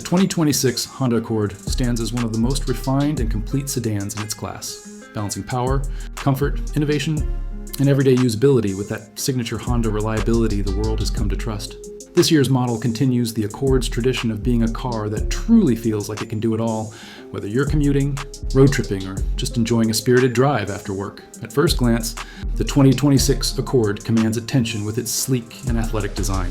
2026 Honda Accord stands as one of the most refined and complete sedans in its class, balancing power, comfort, innovation, and everyday usability with that signature Honda reliability the world has come to trust. This year's model continues the Accord's tradition of being a car that truly feels like it can do it all, whether you're commuting, road tripping, or just enjoying a spirited drive after work. At first glance, the 2026 Accord commands attention with its sleek and athletic design.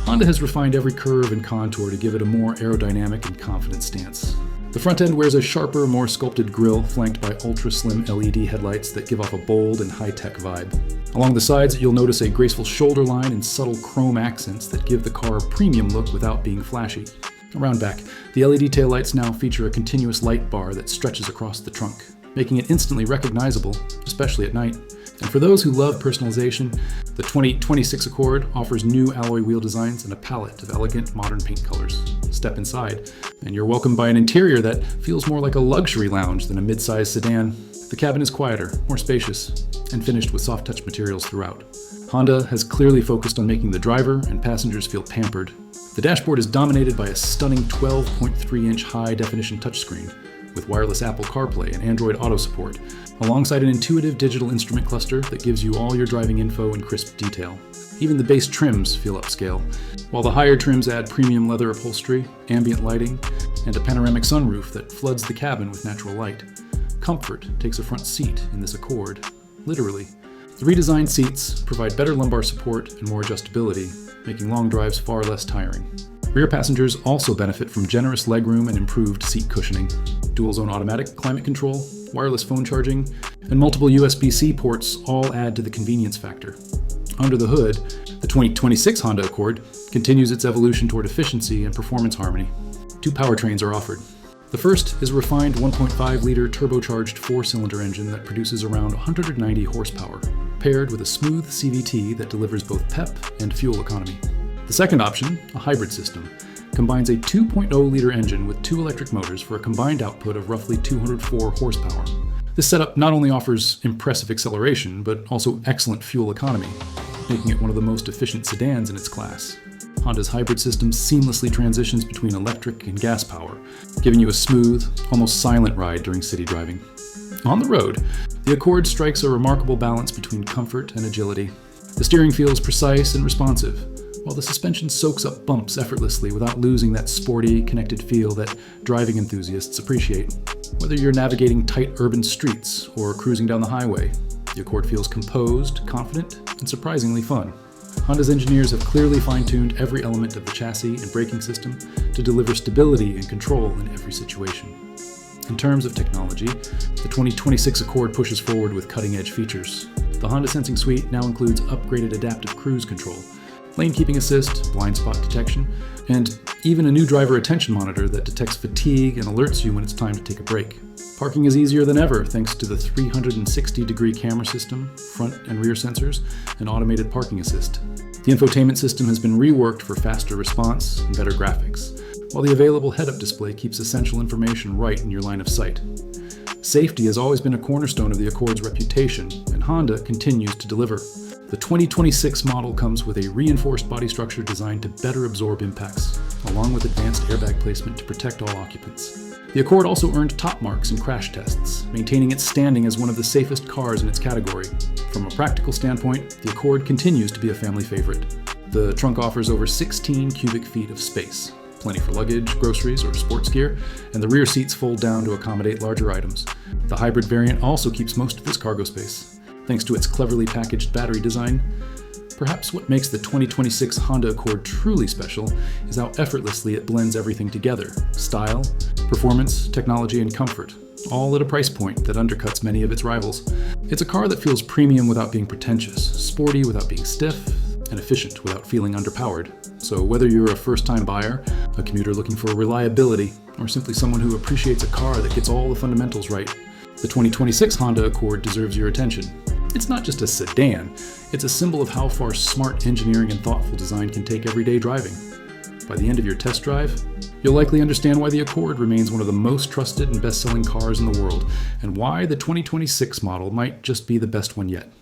Honda has refined every curve and contour to give it a more aerodynamic and confident stance. The front end wears a sharper, more sculpted grille flanked by ultra-slim LED headlights that give off a bold and high-tech vibe. Along the sides, you'll notice a graceful shoulder line and subtle chrome accents that give the car a premium look without being flashy. Around back, the LED taillights now feature a continuous light bar that stretches across the trunk, making it instantly recognizable, especially at night. And for those who love personalization, the 2026 Accord offers new alloy wheel designs and a palette of elegant modern paint colors. Step inside, and you're welcomed by an interior that feels more like a luxury lounge than a mid-sized sedan. The cabin is quieter, more spacious, and finished with soft-touch materials throughout. Honda has clearly focused on making the driver and passengers feel pampered. The dashboard is dominated by a stunning 12.3-inch high-definition touchscreen with wireless Apple CarPlay and Android Auto support, alongside an intuitive digital instrument cluster that gives you all your driving info in crisp detail. Even the base trims feel upscale, while the higher trims add premium leather upholstery, ambient lighting, and a panoramic sunroof that floods the cabin with natural light. Comfort takes a front seat in this Accord, literally. The redesigned seats provide better lumbar support and more adjustability, making long drives far less tiring. Rear passengers also benefit from generous legroom and improved seat cushioning. Dual-zone automatic climate control, wireless phone charging, and multiple USB-C ports all add to the convenience factor. Under the hood, the 2026 Honda Accord continues its evolution toward efficiency and performance harmony. Two powertrains are offered. The first is a refined 1.5-liter turbocharged 4-cylinder engine that produces around 190 horsepower, paired with a smooth CVT that delivers both pep and fuel economy. The second option, a hybrid system, combines a 2.0-liter engine with two electric motors for a combined output of roughly 204 horsepower. This setup not only offers impressive acceleration, but also excellent fuel economy, making it one of the most efficient sedans in its class. Honda's hybrid system seamlessly transitions between electric and gas power, giving you a smooth, almost silent ride during city driving. On the road, the Accord strikes a remarkable balance between comfort and agility. The steering feels precise and responsive, while the suspension soaks up bumps effortlessly without losing that sporty, connected feel that driving enthusiasts appreciate. Whether you're navigating tight urban streets or cruising down the highway, the Accord feels composed, confident, and surprisingly fun. Honda's engineers have clearly fine-tuned every element of the chassis and braking system to deliver stability and control in every situation. In terms of technology, the 2026 Accord pushes forward with cutting-edge features. The Honda Sensing Suite now includes upgraded adaptive cruise control, lane keeping assist, blind spot detection, and even a new driver attention monitor that detects fatigue and alerts you when it's time to take a break. Parking is easier than ever thanks to the 360-degree camera system, front and rear sensors, and automated parking assist. The infotainment system has been reworked for faster response and better graphics, while the available head-up display keeps essential information right in your line of sight. Safety has always been a cornerstone of the Accord's reputation, and Honda continues to deliver. The 2026 model comes with a reinforced body structure designed to better absorb impacts, along with advanced airbag placement to protect all occupants. The Accord also earned top marks in crash tests, maintaining its standing as one of the safest cars in its category. From a practical standpoint, the Accord continues to be a family favorite. The trunk offers over 16 cubic feet of space, plenty for luggage, groceries, or sports gear, and the rear seats fold down to accommodate larger items. The hybrid variant also keeps most of its cargo space, thanks to its cleverly packaged battery design. Perhaps what makes the 2026 Honda Accord truly special is how effortlessly it blends everything together: style, performance, technology, and comfort, all at a price point that undercuts many of its rivals. It's a car that feels premium without being pretentious, sporty without being stiff, and efficient without feeling underpowered. So whether you're a first-time buyer, a commuter looking for reliability, or simply someone who appreciates a car that gets all the fundamentals right, the 2026 Honda Accord deserves your attention. It's not just a sedan, it's a symbol of how far smart engineering and thoughtful design can take everyday driving. By the end of your test drive, you'll likely understand why the Accord remains one of the most trusted and best-selling cars in the world, and why the 2026 model might just be the best one yet.